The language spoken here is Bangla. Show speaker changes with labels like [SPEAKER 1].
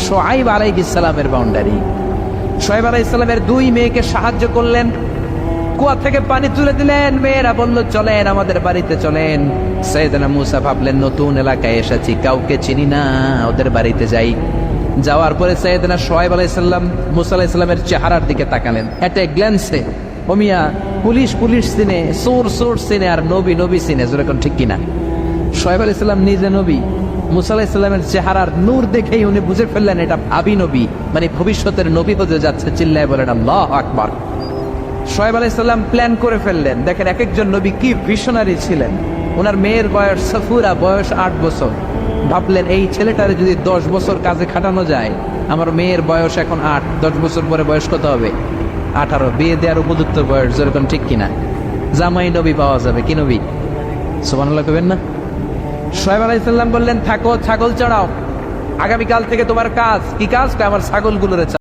[SPEAKER 1] শুআয়ব আলাইহিস সালামের বাউন্ডারি। শুআয়ব আলাইহিস সালামের দুই মেয়েকে সাহায্য করলেন, কুয়া থেকে পানি তুলে দিলেন। মেয়েরা বলল চলেন আমাদের বাড়িতে চলেন। সাইয়েদনা মুসা ভাবলেন নতুন এলাকায় এসেছি, কাউকে চিনি না, ওদের বাড়িতে যাই। যাওয়ার পরে সাইয়েদনা শুআয়ব আলাইহিস সালাম মুসা আলাইহিস সালামের চেহারার দিকে তাকালেন। এট এ গ্ল্যান্সে ও মিয়া, পুলিশ পুলিশ চিনে, সোর সোর চিনে, আর নবী নবী চিনে, যেরকম ঠিক কিনা? শুআয়ব আলাইহিস সালাম নিজে নবী, মুসা আলাইহিস সালামের চেহারার নূর দেখেই উনি বুঝে ফেললেন এটা ভাবি নবী, মানে ভবিষ্যতের নবী হতে যাচ্ছে। চিল্লায় বলেন আল্লাহু আকবার। শুআয়ব আলাইহিস সালাম প্ল্যান করে ফেললেন। দেখেন এক একজন নবী কি ভিশনারি ছিলেন। ওনার মেয়ের বয়স সফুরা, বয়স 8 বছর। ভাবলেন এই ছেলেটারে যদি 10 বছর কাজে খাটানো যায়, আমার মেয়ের বয়স এখন 8, 10 বছর পরে বয়স কত হবে? 18। বিয়ে দেওয়ার উপযুক্ত বয়স, যেরকম ঠিক কিনা? জামাই নবী পাওয়া যাবে। কি নবী? সুবহানাল্লাহ কইবেন না? শুআয়ব আলাইহিস সালাম বললেন থাকো, ছাগল চড়াও, আগামীকাল থেকে তোমার কাজ কি? কাজ? আমার ছাগলগুলোরে